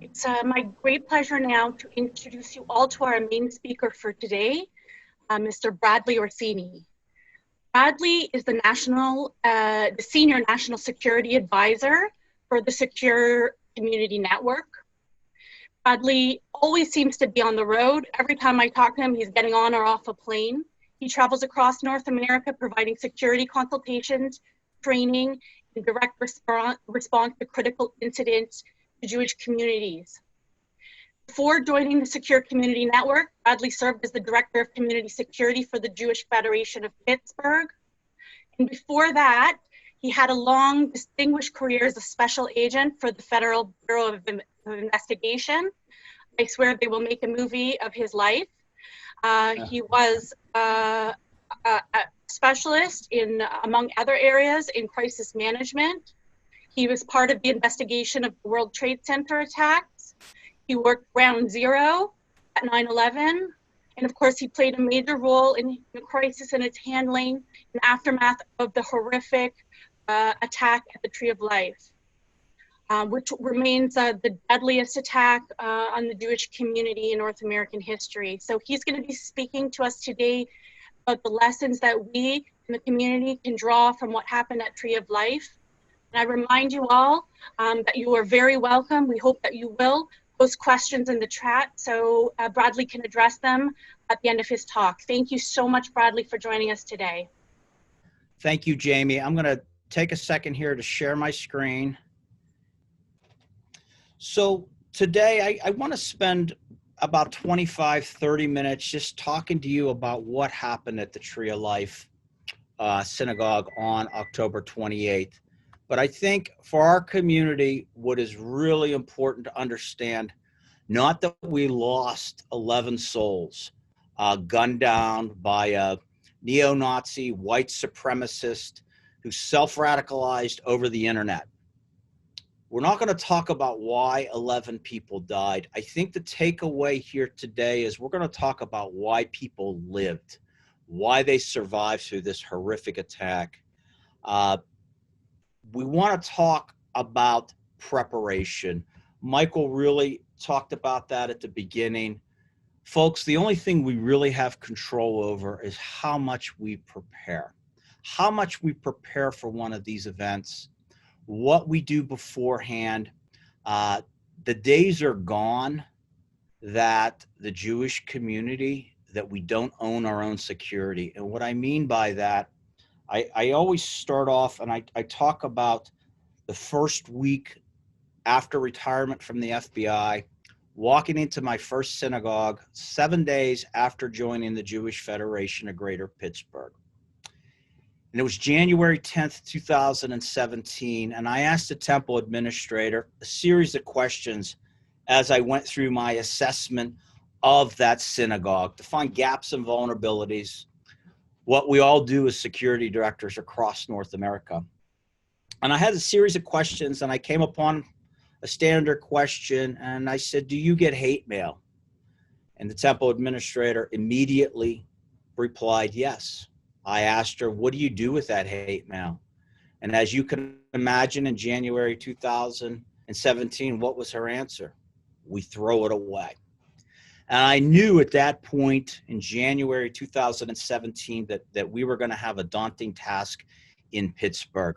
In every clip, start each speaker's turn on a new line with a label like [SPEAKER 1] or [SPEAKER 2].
[SPEAKER 1] It's my great pleasure now to introduce you all to our main speaker for today, Mr. Bradley Orsini. Bradley is the Senior National Security Advisor for the Secure Community Network. Bradley always seems to be on the road. Every time I talk to him, he's getting on or off a plane. He travels across North America providing security consultations, training, and direct response to critical incidents to Jewish communities. Before joining the Secure Community Network, Bradley served as the Director of Community Security for the Jewish Federation of Pittsburgh. And before that, he had a long, distinguished career as a special agent for the Federal Bureau of Investigation. I swear they will make a movie of his life. He was a specialist in, among other areas, in crisis management. He was part of the investigation of the World Trade Center attacks. He worked Ground Zero at 9/11. And of course, he played a major role in the crisis and its handling in the aftermath of the horrific attack at the Tree of Life, which remains the deadliest attack on the Jewish community in North American history. So he's going to be speaking to us today about the lessons that we in the community can draw from what happened at Tree of Life. And I remind you all that you are very welcome. We hope that you will post questions in the chat so Bradley can address them at the end of his talk. Thank you so much, Bradley, for joining us today.
[SPEAKER 2] Thank you, Jamie. I'm going to take a second here to share my screen. So today I want to spend about 25-30 minutes just talking to you about what happened at the Tree of Life synagogue on October 28th. But I think for our community, what is really important to understand, not that we lost 11 souls gunned down by a neo-Nazi white supremacist who self-radicalized over the internet. We're not going to talk about why 11 people died. I think the takeaway here today is we're going to talk about why people lived, why they survived through this horrific attack. We want to talk about preparation. Michael really talked about that at the beginning. Folks, the only thing we really have control over is how much we prepare. How much we prepare for one of these events, what we do beforehand. The days are gone that the Jewish community, that we don't own our own security. And what I mean by that, I always start off and I talk about the first week after retirement from the FBI, walking into my first synagogue 7 days after joining the Jewish Federation of Greater Pittsburgh. And it was January 10th, 2017, and I asked the temple administrator a series of questions as I went through my assessment of that synagogue to find gaps and vulnerabilities, what we all do as security directors across North America. And I had a series of questions, and I came upon a standard question, and I said, do you get hate mail? And the temple administrator immediately replied, yes. I asked her, what do you do with that hate mail? And as you can imagine, in January 2017, what was her answer? We throw it away. And I knew at that point in January 2017 that we were going to have a daunting task in Pittsburgh.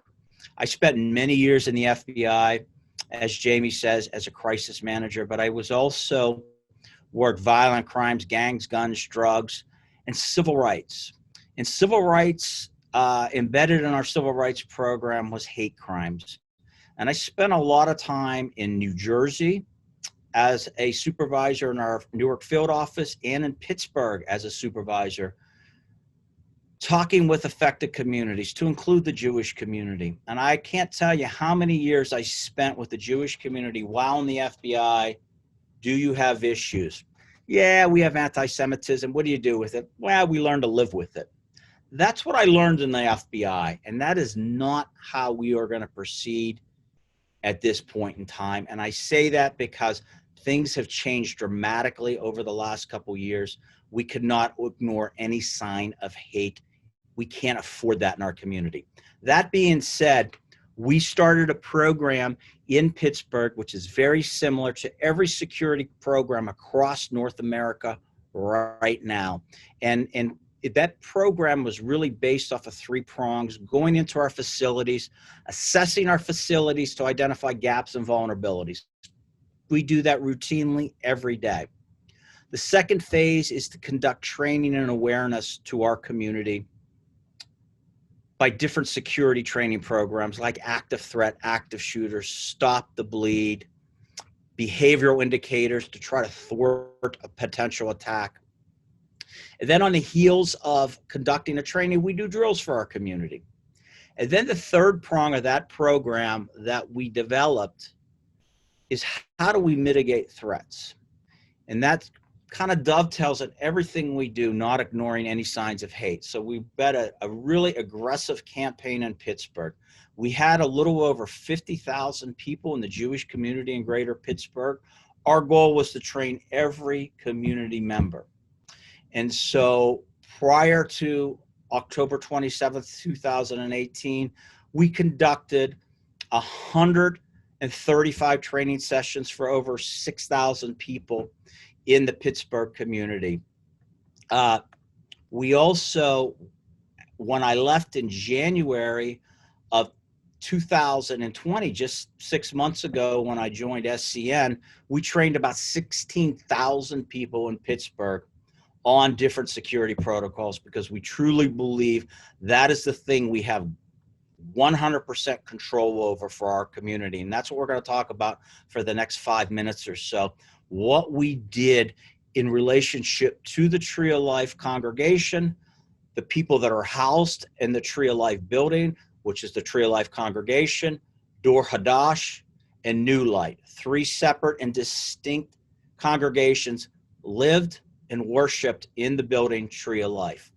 [SPEAKER 2] I spent many years in the FBI, as Jamie says, as a crisis manager, but I was also worked violent crimes, gangs, guns, drugs, and civil rights. And civil rights, embedded in our civil rights program, was hate crimes. And I spent a lot of time in New Jersey as a supervisor in our Newark field office and in Pittsburgh as a supervisor, talking with affected communities, to include the Jewish community. And I can't tell you how many years I spent with the Jewish community while in the FBI. Do you have issues? Yeah, we have anti-Semitism. What do you do with it? Well, we learn to live with it. That's what I learned in the FBI, and that is not how we are going to proceed at this point in time. And I say that because things have changed dramatically over the last couple of years. We could not ignore any sign of hate. We can't afford that in our community. That being said, We started a program in Pittsburgh, which is very similar to every security program across North America right now. And that program was really based off of 3 prongs: going into our facilities, assessing our facilities to identify gaps and vulnerabilities. We do that routinely every day. The second phase is to conduct training and awareness to our community by different security training programs like active threat, active shooters, stop the bleed, behavioral indicators to try to thwart a potential attack. And then on the heels of conducting a training, we do drills for our community. And then the third prong of that program that we developed is how do we mitigate threats? And that kind of dovetails in everything we do, not ignoring any signs of hate. So we bet a really aggressive campaign in Pittsburgh. We had a little over 50,000 people in the Jewish community in greater Pittsburgh. Our goal was to train every community member. And so prior to October 27th, 2018, we conducted 135 training sessions for over 6,000 people in the Pittsburgh community. We also, when I left in January of 2020, just 6 months ago when I joined SCN, we trained about 16,000 people in Pittsburgh on different security protocols, because we truly believe that is the thing we have 100% control over for our community. And that's what we're going to talk about for the next 5 minutes or so. What we did in relationship to the Tree of Life congregation, the people that are housed in the Tree of Life building, which is the Tree of Life congregation, Dor Hadash, and New Light. 3 separate and distinct congregations lived and worshiped in the building Tree of Life.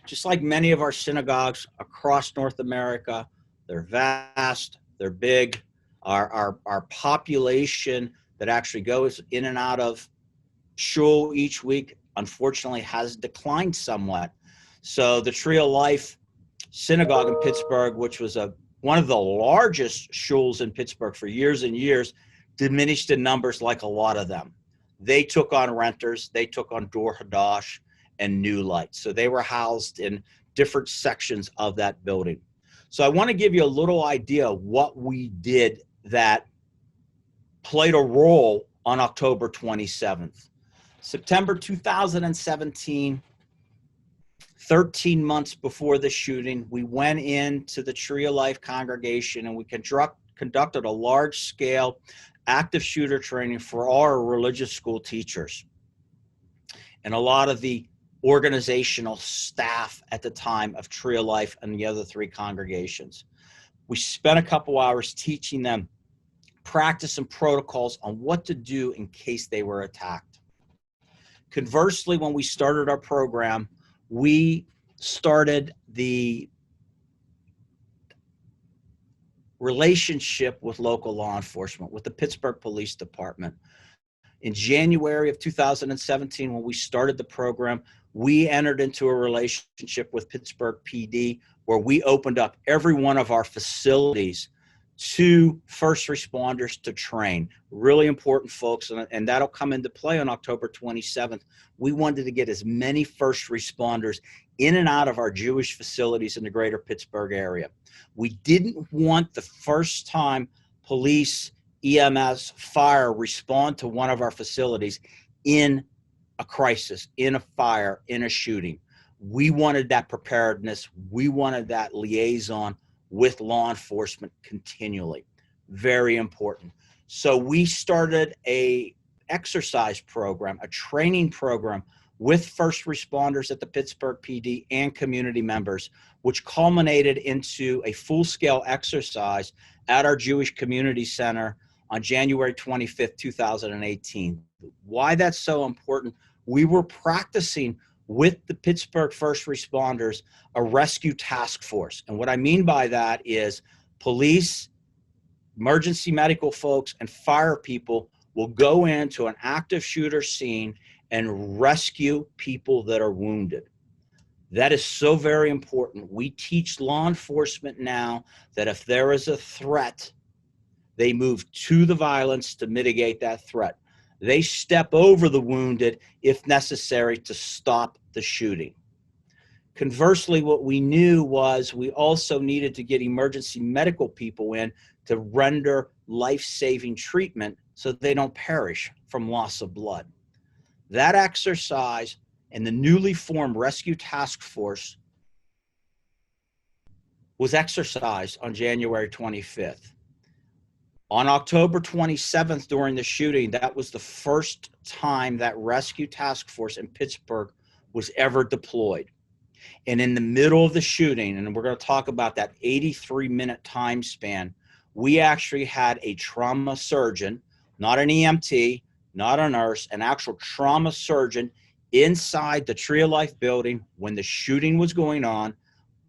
[SPEAKER 2] Just like many of our synagogues across North America, they're vast, they're big. Our population that actually goes in and out of shul each week, unfortunately, has declined somewhat. So the Tree of Life synagogue in Pittsburgh, which was one of the largest shuls in Pittsburgh for years and years, diminished in numbers like a lot of them. They took on renters, they took on Dor Hadash and New Light. So they were housed in different sections of that building. So I want to give you a little idea of what we did that played a role on October 27th. September 2017, 13 months before the shooting, we went into the Tree of Life congregation and we conducted a large-scale active shooter training for our religious school teachers and a lot of the organizational staff at the time of Tree of Life and the other 3 congregations. We spent a couple hours teaching them practice and protocols on what to do in case they were attacked. Conversely, when we started our program, we started the relationship with local law enforcement, with the Pittsburgh Police Department. In January of 2017, when we started the program, we entered into a relationship with Pittsburgh PD where we opened up every one of our facilities to first responders to train. Really important, folks, and that'll come into play on October 27th. We wanted to get as many first responders in and out of our Jewish facilities in the greater Pittsburgh area. We didn't want the first time police, EMS, fire respond to one of our facilities in a crisis, in a fire, in a shooting. We wanted that preparedness. We wanted that liaison with law enforcement continually. Very important. So we started a exercise program, a training program with first responders at the Pittsburgh PD and community members, which culminated into a full-scale exercise at our Jewish Community Center on January 25th, 2018. Why that's so important, we were practicing with the Pittsburgh first responders a rescue task force. And what I mean by that is police, emergency medical folks, and fire people will go into an active shooter scene and rescue people that are wounded. That is so very important. We teach law enforcement now that if there is a threat, they move to the violence to mitigate that threat. They step over the wounded if necessary to stop the shooting. Conversely, what we knew was we also needed to get emergency medical people in to render life-saving treatment so they don't perish from loss of blood. That exercise and the newly formed Rescue Task Force was exercised on January 25th. On October 27th, during the shooting, that was the first time that Rescue Task Force in Pittsburgh was ever deployed. And in the middle of the shooting, and we're going to talk about that 83-minute time span, we actually had a trauma surgeon, not an EMT, not a nurse, an actual trauma surgeon inside the Tree of Life building when the shooting was going on.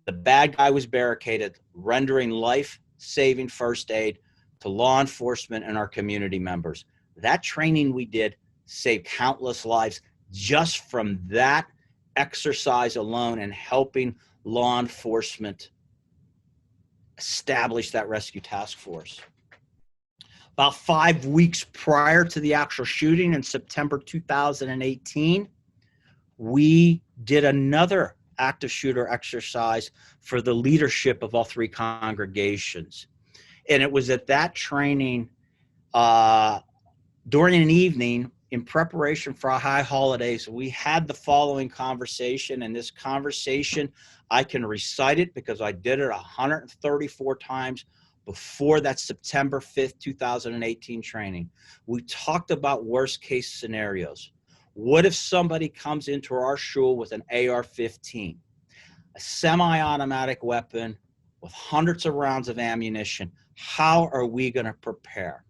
[SPEAKER 2] The bad guy was barricaded, rendering life-saving first aid to law enforcement and our community members. That training we did saved countless lives just from that exercise alone and helping law enforcement establish that rescue task force. About 5 weeks prior to the actual shooting in September 2018, we did another active shooter exercise for the leadership of all three congregations. And it was at that training during an evening in preparation for our high holidays, we had the following conversation. And this conversation, I can recite it because I did it 134 times before that September 5th, 2018 training. We talked about worst case scenarios. What if somebody comes into our shul with an AR-15, a semi-automatic weapon with hundreds of rounds of ammunition? How are we going to prepare?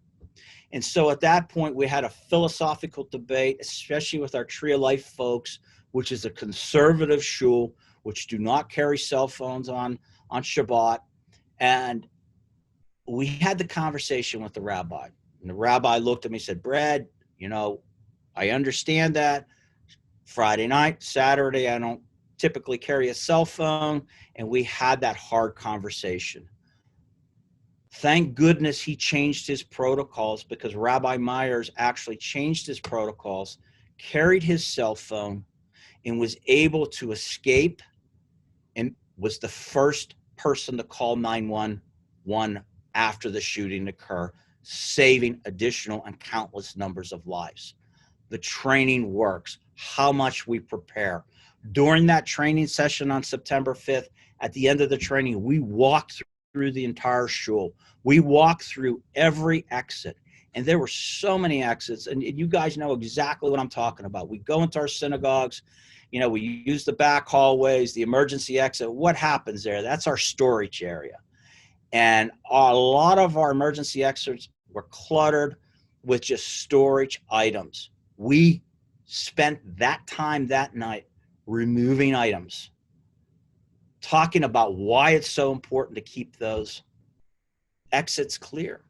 [SPEAKER 2] And so at that point, we had a philosophical debate, especially with our Tree of Life folks, which is a conservative shul, which do not carry cell phones on Shabbat. And we had the conversation with the rabbi. And the rabbi looked at me and said, Brad, you know, I understand that. Friday night, Saturday, I don't typically carry a cell phone. And we had that hard conversation. Thank goodness he changed his protocols, because Rabbi Myers actually changed his protocols, carried his cell phone, and was able to escape and was the first person to call 911 after the shooting occurred, saving additional and countless numbers of lives. The training works, how much we prepare. During that training session on September 5th, at the end of the training, we walked through the entire shul. We walked through every exit, and there were so many exits, and you guys know exactly what I'm talking about. We go into our synagogues, you know, we use the back hallways, the emergency exit. What happens there? That's our storage area. And a lot of our emergency exits were cluttered with just storage items. We spent that time that night removing items, talking about why it's so important to keep those exits clear.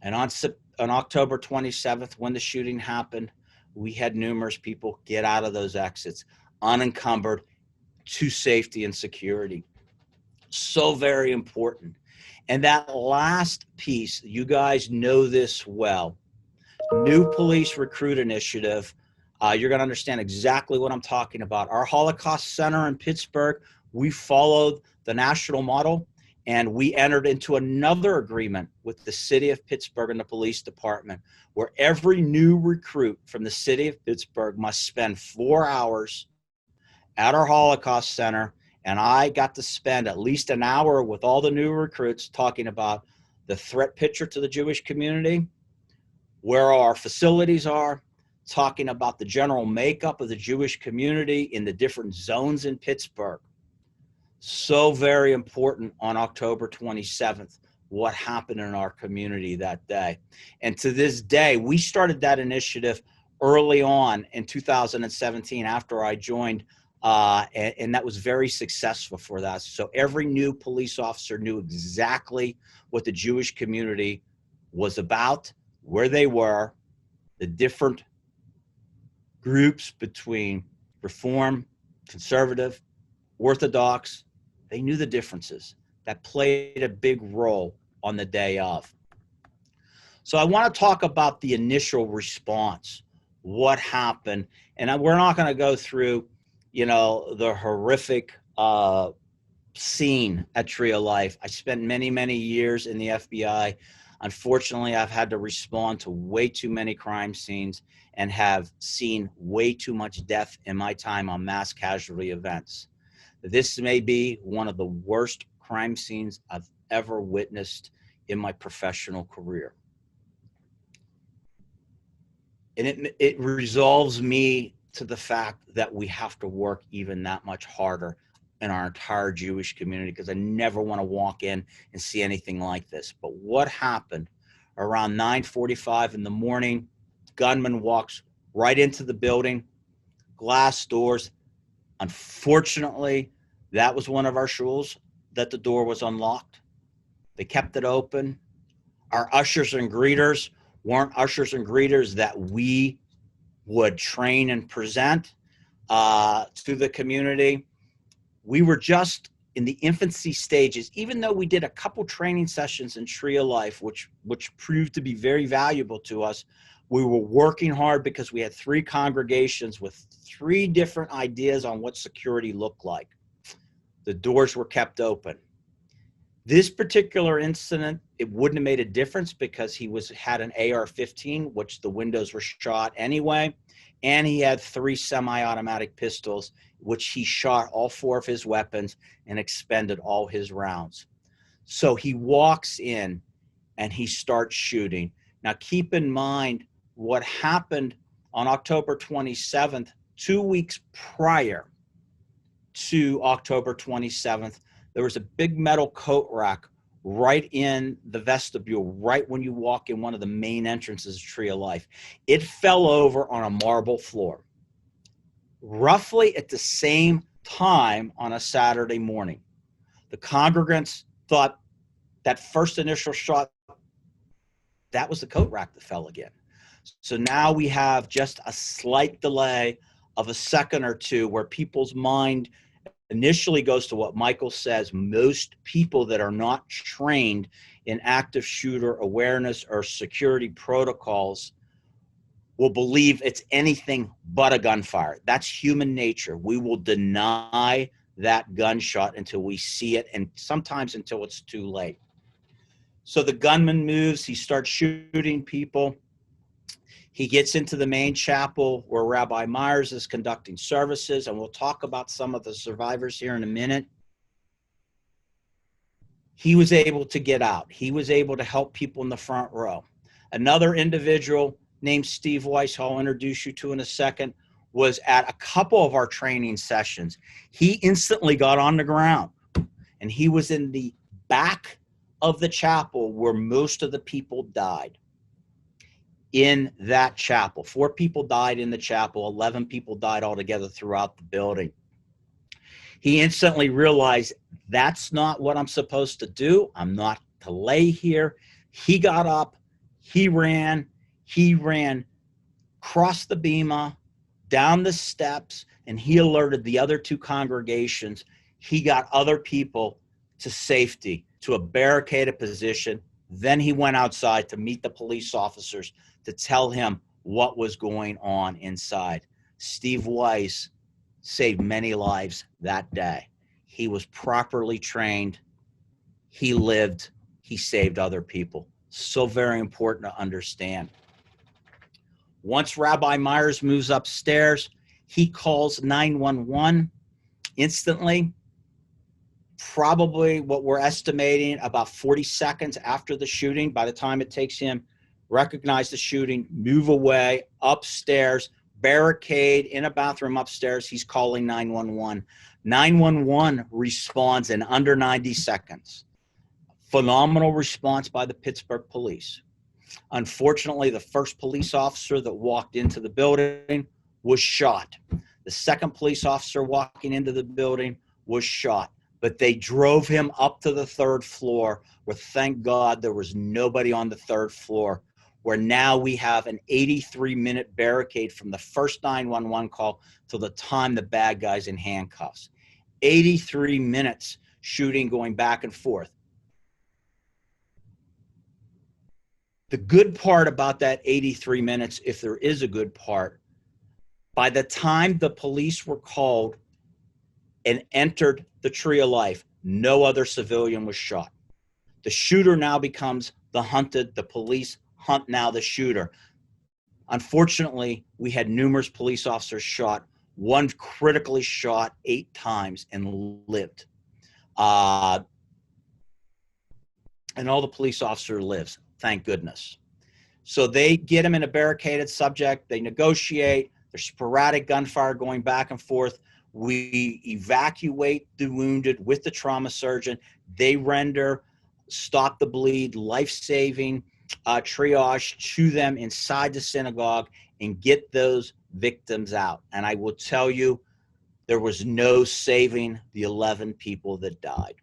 [SPEAKER 2] And on October 27th, when the shooting happened, we had numerous people get out of those exits unencumbered to safety and security. So very important. And that last piece, you guys know this well, new police recruit initiative. You're going to understand exactly what I'm talking about. Our Holocaust Center in Pittsburgh, we followed the national model, and we entered into another agreement with the city of Pittsburgh and the police department, where every new recruit from the city of Pittsburgh must spend 4 hours at our Holocaust Center. And I got to spend at least an hour with all the new recruits talking about the threat picture to the Jewish community, where our facilities are, talking about the general makeup of the Jewish community in the different zones in Pittsburgh. So very important on October 27th, what happened in our community that day. And to this day, we started that initiative early on in 2017 after I joined, and that was very successful for us. So every new police officer knew exactly what the Jewish community was about, where they were, the different groups between Reform, Conservative, Orthodox, they knew the differences. That played a big role on the day of. So I want to talk about the initial response, what happened. And we're not going to go through, the horrific scene at Tree of Life. I spent many, many years in the FBI. Unfortunately, I've had to respond to way too many crime scenes and have seen way too much death in my time on mass casualty events. This may be one of the worst crime scenes I've ever witnessed in my professional career. And it resolves me to the fact that we have to work even that much harder in our entire Jewish community, because I never want to walk in and see anything like this. But what happened around 9:45 in the morning, gunman walks right into the building, glass doors. Unfortunately, that was one of our shuls, that the door was unlocked. They kept it open. Our ushers and greeters weren't ushers and greeters that we would train and present to the community. We were just in the infancy stages, even though we did a couple training sessions in Tree of Life, which proved to be very valuable to us. We were working hard because we had 3 congregations with 3 different ideas on what security looked like. The doors were kept open. This particular incident, it wouldn't have made a difference because he had an AR-15, which the windows were shot anyway, and he had 3 semi-automatic pistols, which he shot all 4 of his weapons and expended all his rounds. So he walks in and he starts shooting. Now keep in mind what happened on October 27th, 2 weeks prior to October 27th. There was a big metal coat rack right in the vestibule, right when you walk in one of the main entrances of Tree of Life. It fell over on a marble floor. Roughly at the same time on a Saturday morning. The congregants thought that first initial shot, that was the coat rack that fell again. So now we have just a slight delay of a second or two where people's mind initially goes to what Michael says. Most people that are not trained in active shooter awareness or security protocols will believe it's anything but a gunfire. That's human nature. We will deny that gunshot until we see it, and sometimes until it's too late. So the gunman moves, he starts shooting people. He gets into the main chapel where Rabbi Myers is conducting services, and we'll talk about some of the survivors here in a minute. He was able to get out. He was able to help people in the front row. Another individual named Steve Weiss, who I'll introduce you to in a second, was at a couple of our training sessions. He instantly got on the ground, and he was in the back of the chapel where most of the people died. In that chapel, 4 people died in the chapel, 11 people died altogether throughout the building. He instantly realized, that's not what I'm supposed to do. I'm not to lay here. He got up, he ran, crossed the bema, down the steps, and he alerted the other 2 congregations. He got other people to safety, to a barricaded position. Then he went outside to meet the police officers to tell him what was going on inside. Steve Weiss saved many lives that day. He was properly trained. He lived. He saved other people. So very important to understand. Once Rabbi Myers moves upstairs, he calls 911 instantly. Probably what we're estimating about 40 seconds after the shooting, by the time it takes him recognize the shooting, move away, upstairs, barricade in a bathroom upstairs, he's calling 911. 911 responds in under 90 seconds. Phenomenal response by the Pittsburgh police. Unfortunately, the first police officer that walked into the building was shot. The second police officer walking into the building was shot. But they drove him up to the 3rd floor, where thank God there was nobody on the 3rd floor, where now we have an 83-minute barricade from the first 911 call till the time the bad guy's in handcuffs. 83 minutes shooting, going back and forth. The good part about that 83 minutes, if there is a good part, by the time the police were called and entered the tree of life, no other civilian was shot. The shooter now becomes the hunted. The police hunt now the shooter. Unfortunately, we had numerous police officers shot. One critically shot 8 times and lived. And all the police officer lives, thank goodness. So they get him in a barricaded subject. They negotiate. There's sporadic gunfire going back and forth. We evacuate the wounded with the trauma surgeon. They render stop the bleed, life-saving triage to them inside the synagogue and get those victims out. And I will tell you, there was no saving the 11 people that died.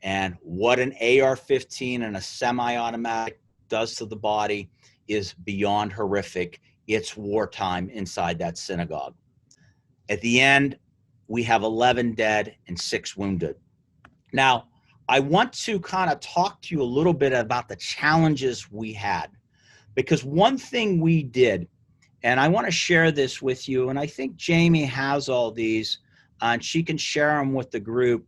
[SPEAKER 2] And what an AR-15 and a semi-automatic does to the body is beyond horrific. It's wartime inside that synagogue. At the end, we have 11 dead and 6 wounded. Now, I want to kind of talk to you a little bit about the challenges we had, because one thing we did, and I want to share this with you, and I think Jamie has all these, and she can share them with the group.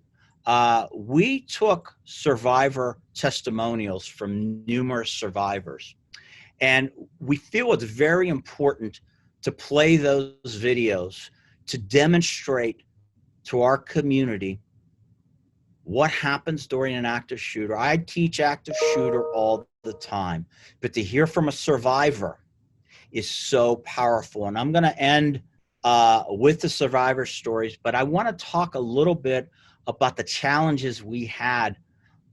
[SPEAKER 2] We took survivor testimonials from numerous survivors, and we feel it's very important to play those videos to demonstrate to our community what happens during an active shooter. I teach active shooter all the time, but to hear from a survivor is so powerful. And I'm going to end with the survivor stories, but I want to talk a little bit about the challenges we had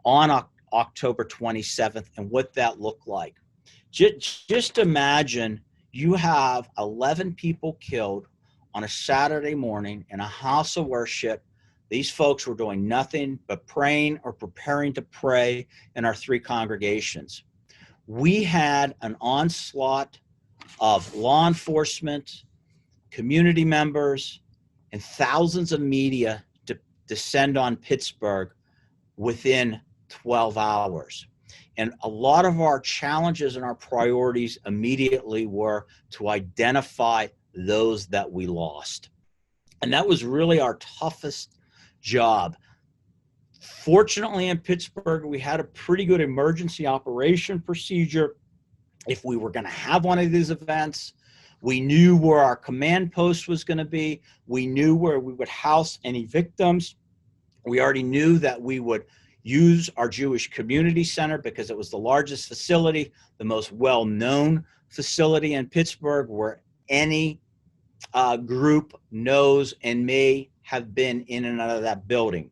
[SPEAKER 2] on October 27th and what that looked like. Just imagine you have 11 people killed on a Saturday morning in a house of worship. These folks were doing nothing but praying or preparing to pray in our 3 congregations. We had an onslaught of law enforcement, community members, and thousands of media to descend on Pittsburgh within 12 hours. And a lot of our challenges and our priorities immediately were to identify those that we lost. And that was really our toughest job. Fortunately, in Pittsburgh, we had a pretty good emergency operation procedure. If we were going to have one of these events, we knew where our command post was going to be. We knew where we would house any victims. We already knew that we would use our Jewish community center because it was the largest facility, the most well-known facility in Pittsburgh, where any group knows and may have been in and out of that building.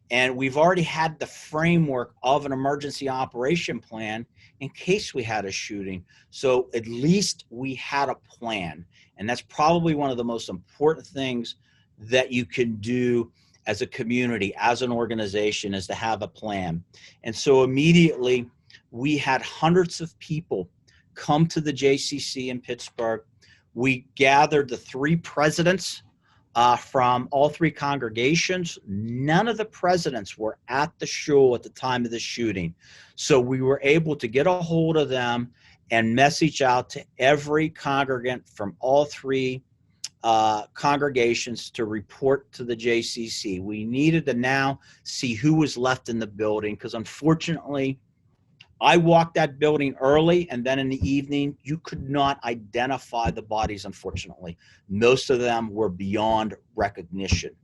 [SPEAKER 2] And we've already had the framework of an emergency operation plan in case we had a shooting. So at least we had a plan. And that's probably one of the most important things that you can do as a community, as an organization, is to have a plan. And so immediately we had hundreds of people come to the JCC in Pittsburgh. We gathered the 3 presidents from all 3 congregations. None of the presidents were at the shul at the time of the shooting. So we were able to get a hold of them and message out to every congregant from all 3 congregations to report to the JCC. We needed to now see who was left in the building, because unfortunately, I walked that building early, and then in the evening, you could not identify the bodies, unfortunately. Most of them were beyond recognition.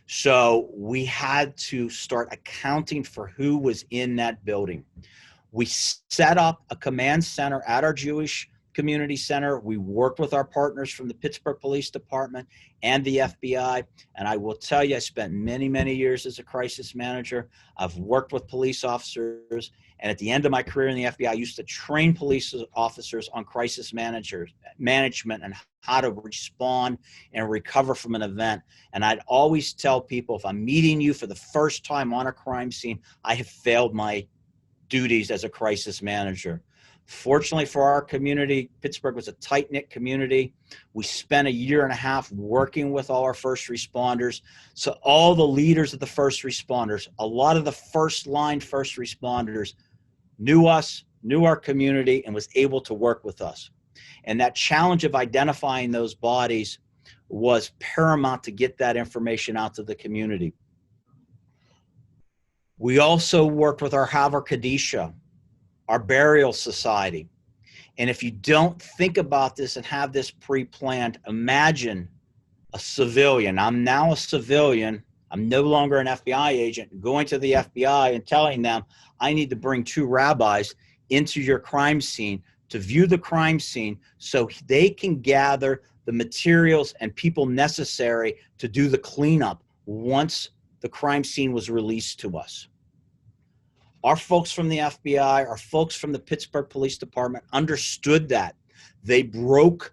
[SPEAKER 2] So we had to start accounting for who was in that building. We set up a command center at our Jewish Community Center. We worked with our partners from the Pittsburgh Police Department and the FBI. And I will tell you, I spent many, many years as a crisis manager. I've worked with police officers. And at the end of my career in the FBI, I used to train police officers on crisis management and how to respond and recover from an event. And I'd always tell people, if I'm meeting you for the first time on a crime scene, I have failed my duties as a crisis manager. Fortunately for our community, Pittsburgh was a tight-knit community. We spent a year and a half working with all our first responders. So all the leaders of the first responders, a lot of the first-line first responders knew us, knew our community, and was able to work with us. And that challenge of identifying those bodies was paramount to get that information out to the community. We also worked with our Haver Kadisha, our burial society. And if you don't think about this and have this pre-planned, imagine a civilian. I'm now a civilian. I'm no longer an FBI agent, going to the FBI and telling them, I need to bring 2 rabbis into your crime scene to view the crime scene so they can gather the materials and people necessary to do the cleanup once the crime scene was released to us. Our folks from the FBI, our folks from the Pittsburgh Police Department understood that. They broke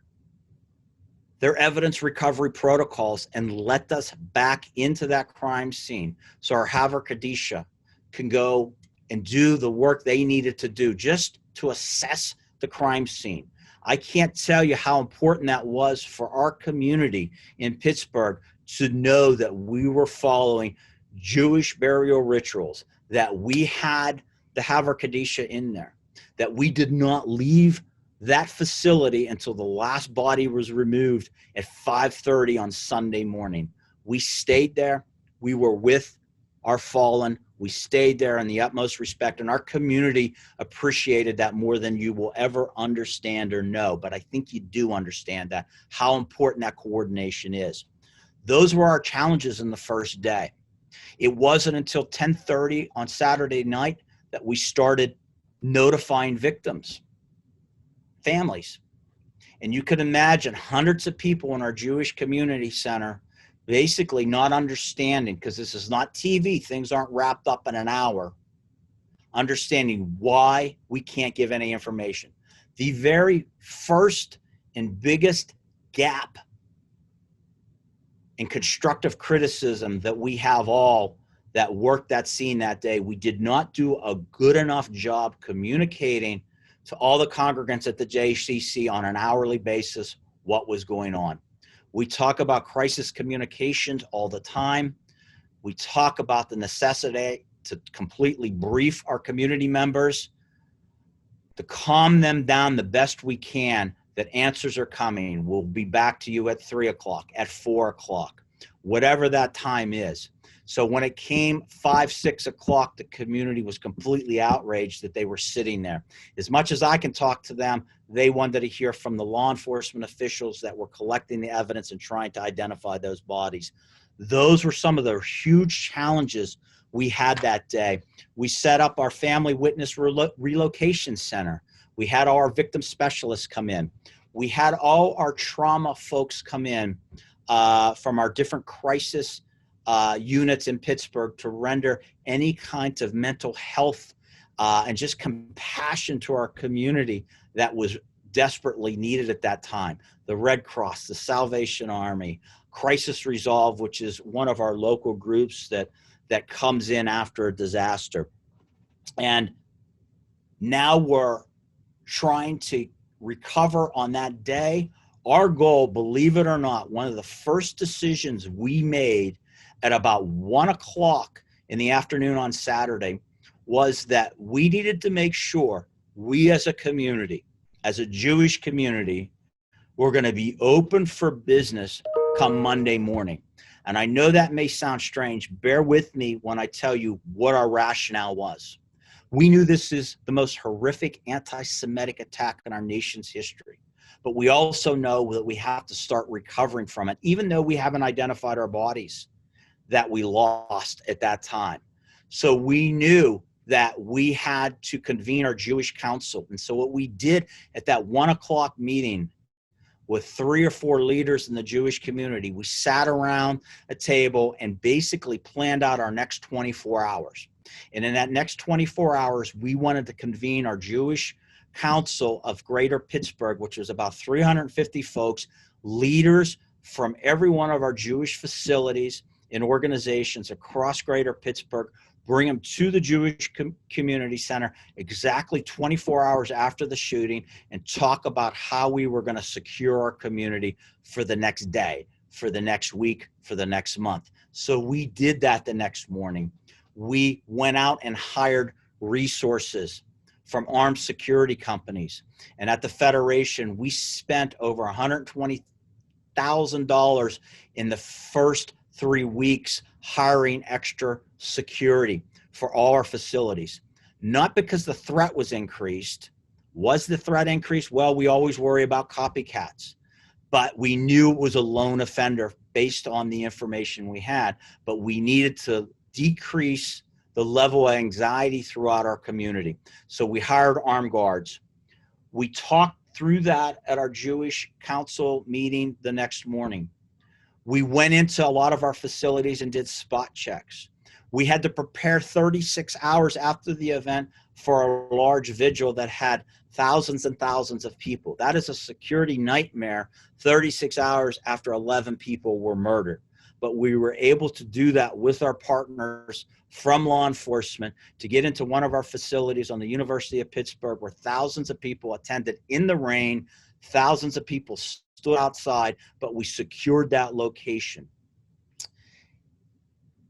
[SPEAKER 2] their evidence recovery protocols and let us back into that crime scene so our Haver Kadisha can go and do the work they needed to do just to assess the crime scene. I can't tell you how important that was for our community in Pittsburgh to know that we were following Jewish burial rituals, that we had the Haver Kadisha in there, that we did not leave that facility until the last body was removed at 5:30 on Sunday morning. We stayed there. We were with our fallen. We stayed there in the utmost respect, and our community appreciated that more than you will ever understand or know. But I think you do understand that, how important that coordination is. Those were our challenges in the first day. It wasn't until 10:30 on Saturday night that we started notifying victims, families. And you could imagine hundreds of people in our Jewish community center basically not understanding, because this is not TV, things aren't wrapped up in an hour, understanding why we can't give any information. The very first and biggest gap in constructive criticism that we have all that worked that scene that day, we did not do a good enough job communicating to all the congregants at the JCC on an hourly basis what was going on. We talk about crisis communications all the time. We talk about the necessity to completely brief our community members, to calm them down the best we can, that answers are coming. We'll be back to you at 3 o'clock, at 4 o'clock, whatever that time is. So when it came 5, 6 o'clock, the community was completely outraged that they were sitting there. As much as I can talk to them, they wanted to hear from the law enforcement officials that were collecting the evidence and trying to identify those bodies. Those were some of the huge challenges we had that day. We set up our family witness relocation center. We had our victim specialists come in. We had all our trauma folks come in from our different crisis units in Pittsburgh to render any kind of mental health and just compassion to our community that was desperately needed at that time. The Red Cross, the Salvation Army, Crisis Resolve, which is one of our local groups that comes in after a disaster. And now we're trying to recover on that day. Our goal, believe it or not, one of the first decisions we made at about 1 o'clock in the afternoon on Saturday was that we needed to make sure we as a community, as a Jewish community, were going to be open for business come Monday morning. And I know that may sound strange. Bear with me when I tell you what our rationale was. We knew this is the most horrific anti-Semitic attack in our nation's history. But we also know that we have to start recovering from it, even though we haven't identified our bodies that we lost at that time. So we knew that we had to convene our Jewish council. And so what we did at that 1 o'clock meeting with 3 or 4 leaders in the Jewish community, we sat around a table and basically planned out our next 24 hours. And in that next 24 hours, we wanted to convene our Jewish Council of Greater Pittsburgh, which was about 350 folks, leaders from every one of our Jewish facilities and organizations across Greater Pittsburgh, bring them to the Jewish Community Center exactly 24 hours after the shooting, and talk about how we were going to secure our community for the next day, for the next week, for the next month. So we did that the next morning. We went out and hired resources from armed security companies. And at the Federation, we spent over $120,000 in the first 3 weeks hiring extra security for all our facilities. Not because the threat was increased. Was the threat increased? Well, we always worry about copycats. But we knew it was a lone offender based on the information we had. But we needed to decrease the level of anxiety throughout our community. So we hired armed guards. We talked through that at our Jewish Council meeting the next morning. We went into a lot of our facilities and did spot checks. We had to prepare 36 hours after the event for a large vigil that had thousands and thousands of people. That is a security nightmare, 36 hours after 11 people were murdered. But we were able to do that with our partners from law enforcement to get into one of our facilities on the University of Pittsburgh, where thousands of people attended in the rain, thousands of people stood outside, but we secured that location.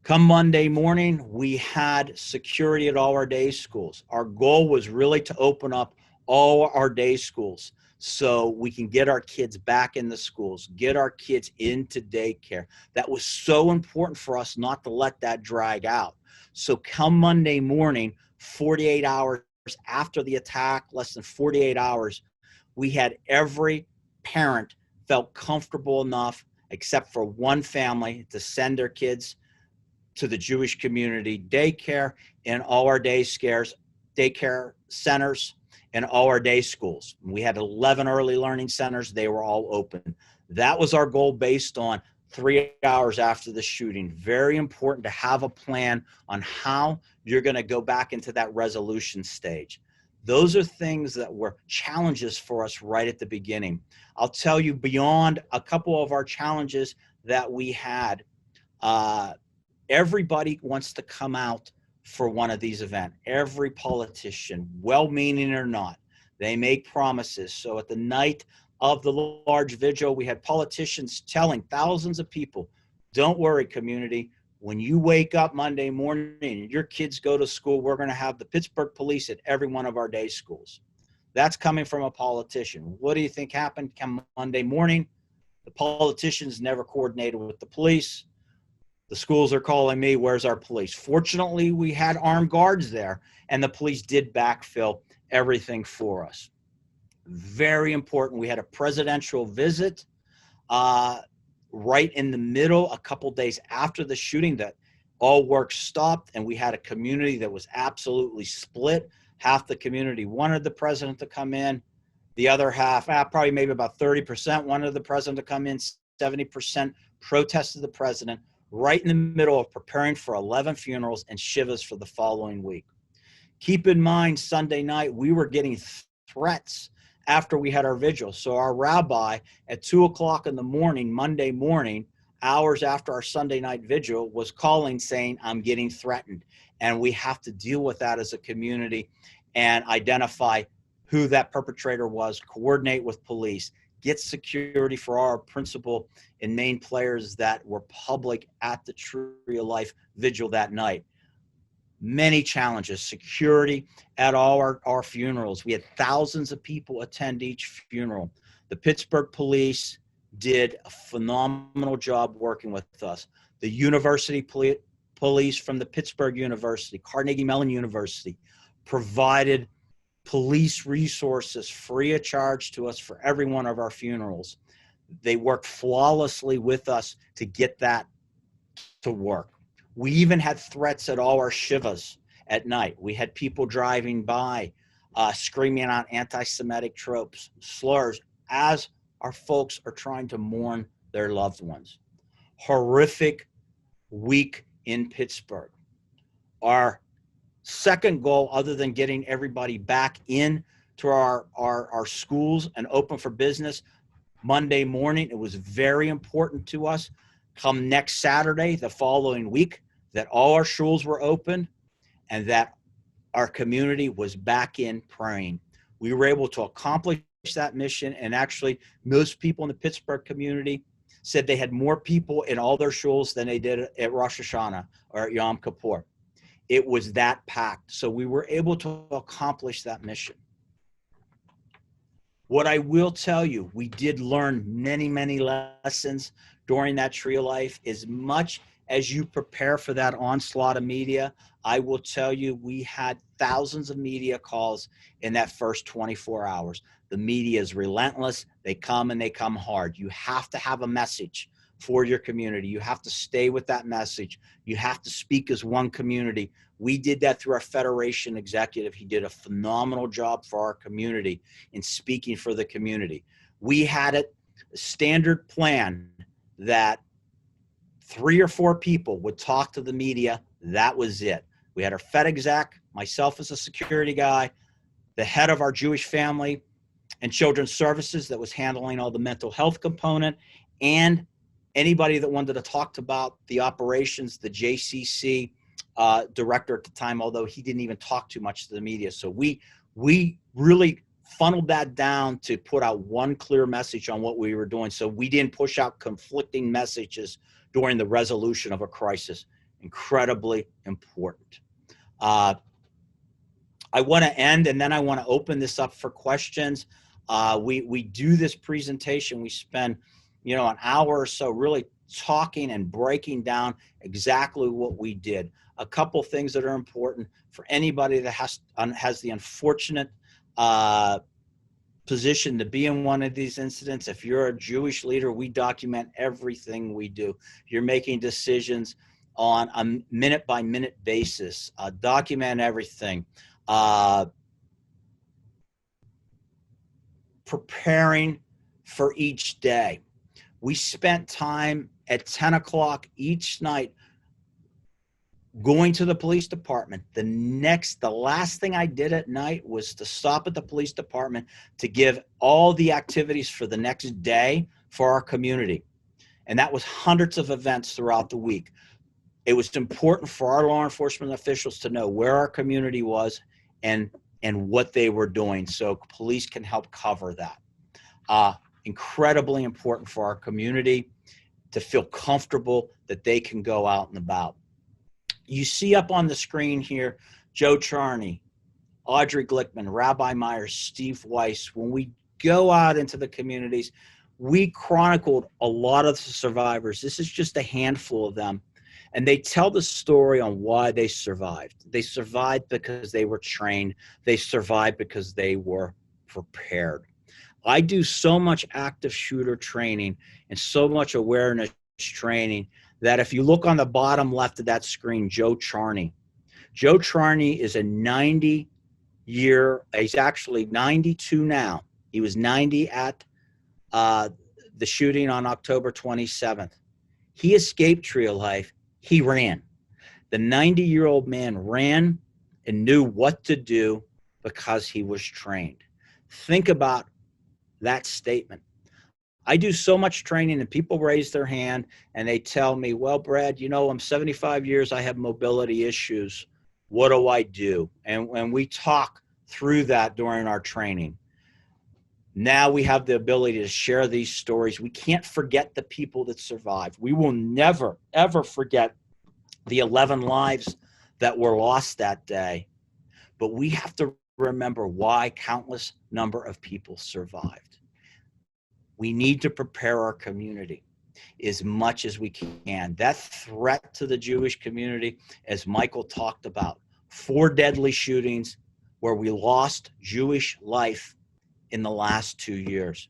[SPEAKER 2] Come Monday morning, we had security at all our day schools. Our goal was really to open up all our day schools so we can get our kids back in the schools, get our kids into daycare. That was so important for us not to let that drag out. So come Monday morning, 48 hours after the attack, less than 48 hours, we had every parent felt comfortable enough, except for one family, to send their kids to the Jewish community daycare and all our daycare centers and all our day schools. We had 11 early learning centers. They were all open. That was our goal based on 3 hours after the shooting. Very important to have a plan on how you're going to go back into that resolution stage. Those are things that were challenges for us right at the beginning. I'll tell you, beyond a couple of our challenges that we had, everybody wants to come out for one of these events. Every politician, well-meaning or not, they make promises. So at the night of the large vigil, we had politicians telling thousands of people, don't worry, community. When you wake up Monday morning and your kids go to school, we're going to have the Pittsburgh police at every one of our day schools. That's coming from a politician. What do you think happened come Monday morning? The politicians never coordinated with the police. The schools are calling me, where's our police? Fortunately, we had armed guards there, and the police did backfill everything for us. Very important. We had a presidential visit right in the middle, a couple days after the shooting, that all work stopped, and we had a community that was absolutely split. Half the community wanted the president to come in. The other half, probably maybe about 30%, wanted the president to come in. 70% protested the president, right in the middle of preparing for 11 funerals and shivas for the following week. Keep in mind, Sunday night, we were getting threats after we had our vigil. So our rabbi at 2 o'clock in the morning, Monday morning, hours after our Sunday night vigil, was calling saying, I'm getting threatened. And we have to deal with that as a community and identify who that perpetrator was, coordinate with police, get security for our principal and main players that were public at the Tree of Life vigil that night. Many challenges, security at all our funerals. We had thousands of people attend each funeral. The Pittsburgh police did a phenomenal job working with us. The university police from the Pittsburgh University, Carnegie Mellon University, provided police resources free of charge to us for every one of our funerals. They worked flawlessly with us to get that to work. We even had threats at all our shivas at night. We had people driving by screaming out anti-Semitic tropes, slurs, as our folks are trying to mourn their loved ones. Horrific week in Pittsburgh. Our second goal, other than getting everybody back in to our schools and open for business, Monday morning, it was very important to us. Come next Saturday, the following week, that all our schools were open. and that our community was back in praying. We were able to accomplish that mission, and actually most people in the Pittsburgh community said they had more people in all their shuls than they did at Rosh Hashanah or at Yom Kippur. It was that packed. So we were able to accomplish that mission. What I will tell you, we did learn many, many lessons during that Tree of Life. As much as you prepare for that onslaught of media, I will tell you, we had thousands of media calls in that first 24 hours. The media is relentless. They come and they come hard. You have to have a message for your community. You have to stay with that message. You have to speak as one community. We did that through our Federation executive. He did a phenomenal job for our community in speaking for the community. We had a standard plan that 3 or 4 people would talk to the media. That was it. We had our Fed exec, myself as a security guy, the head of our Jewish family and children's services that was handling all the mental health component, and anybody that wanted to talk about the operations, the JCC director at the time, although he didn't even talk too much to the media. So we really funneled that down to put out one clear message on what we were doing. So we didn't push out conflicting messages during the resolution of a crisis. Incredibly important. I want to end, and then I want to open this up for questions. We do this presentation. We spend, an hour or so really talking and breaking down exactly what we did. A couple things that are important for anybody that has the unfortunate position to be in one of these incidents. If you're a Jewish leader, we document everything we do. You're making decisions on a minute-by-minute basis. Document everything. Preparing for each day. We spent time at 10 o'clock each night going to the police department. The last thing I did at night was to stop at the police department to give all the activities for the next day for our community. And that was hundreds of events throughout the week. It was important for our law enforcement officials to know where our community was and what they were doing, so police can help cover that. Incredibly important for our community to feel comfortable that they can go out and about. You see up on the screen here, Joe Charney, Audrey Glickman, Rabbi Myers, Steve Weiss. When we go out into the communities, we chronicled a lot of the survivors. This is just a handful of them. And they tell the story on why they survived. They survived because they were trained. They survived because they were prepared. I do so much active shooter training and so much awareness training that if you look on the bottom left of that screen, Joe Charney. Joe Charney is he's actually 92 now. He was 90 at the shooting on October 27th. He escaped Tree of Life. He ran. The 90-year-old man ran and knew what to do because he was trained. Think about that statement. I do so much training and people raise their hand and they tell me, well, Brad, I'm 75 years, I have mobility issues. What do I do? And we talk through that during our training. Now we have the ability to share these stories. We can't forget the people that survived. We will never, ever forget the 11 lives that were lost that day. But we have to remember why countless number of people survived. We need to prepare our community as much as we can. That threat to the Jewish community, as Michael talked about, 4 deadly shootings where we lost Jewish life in the last 2 years.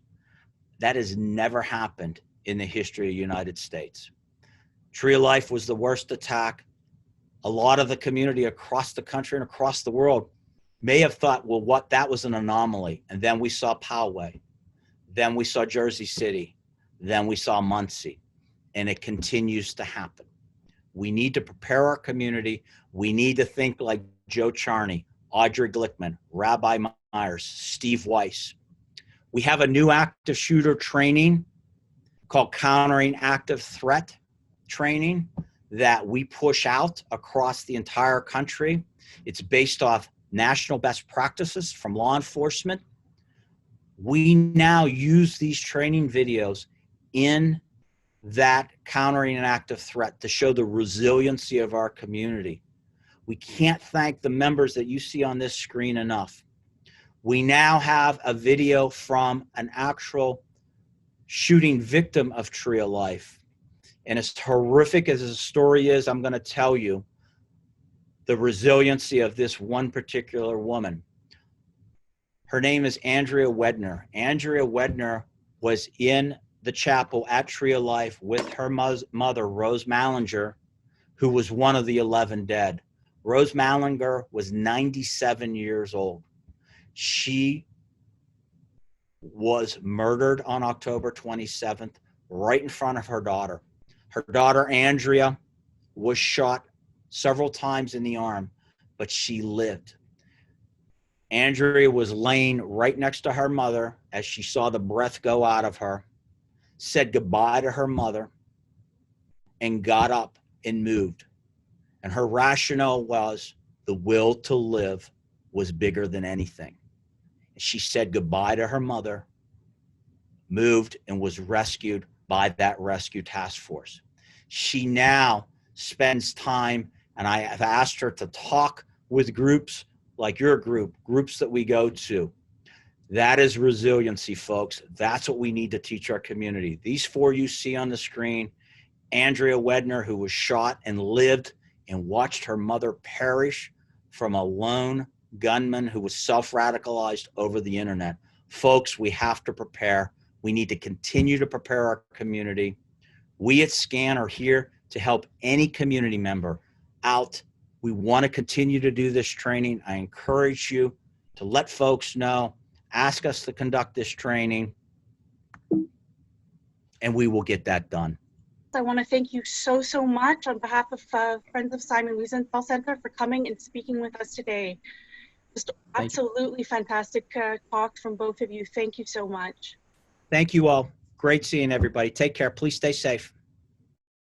[SPEAKER 2] That has never happened in the history of the United States. Tree of Life was the worst attack. A lot of the community across the country and across the world may have thought, well, that was an anomaly. And then we saw Poway. Then we saw Jersey City. Then we saw Muncie. And it continues to happen. We need to prepare our community. We need to think like Joe Charney, Audrey Glickman, Rabbi Myers, Steve Weiss. We have a new active shooter training called Countering Active Threat Training that we push out across the entire country. It's based off national best practices from law enforcement. We now use these training videos in that countering an active threat to show the resiliency of our community. We can't thank the members that you see on this screen enough. We now have a video from an actual shooting victim of Tree of Life. And as horrific as the story is, I'm going to tell you the resiliency of this one particular woman. Her name is Andrea Wedner. Andrea Wedner was in the chapel at Tree of Life with her mother, Rose Mallinger, who was one of the 11 dead. Rose Mallinger was 97 years old. She was murdered on October 27th, right in front of her daughter. Her daughter, Andrea, was shot several times in the arm, but she lived. Andrea was laying right next to her mother as she saw the breath go out of her, said goodbye to her mother, and got up and moved. And her rationale was the will to live was bigger than anything. She said goodbye to her mother, moved, and was rescued by that rescue task force. She now spends time, and I have asked her to talk with groups like your group, groups that we go to. That is resiliency, folks. That's what we need to teach our community. These four you see on the screen, Andrea Wedner, who was shot and lived and watched her mother perish from a lone gunman who was self-radicalized over the internet. Folks, we have to prepare. We need to continue to prepare our community. We at SCAN are here to help any community member out. We want to continue to do this training. I encourage you to let folks know, ask us to conduct this training, and we will get that done.
[SPEAKER 1] I want to thank you so much on behalf of Friends of Simon Wiesenthal Center for coming and speaking with us today. Just absolutely fantastic talk from both of you. Thank you so much.
[SPEAKER 2] Thank you all. Great seeing everybody. Take care. Please stay safe.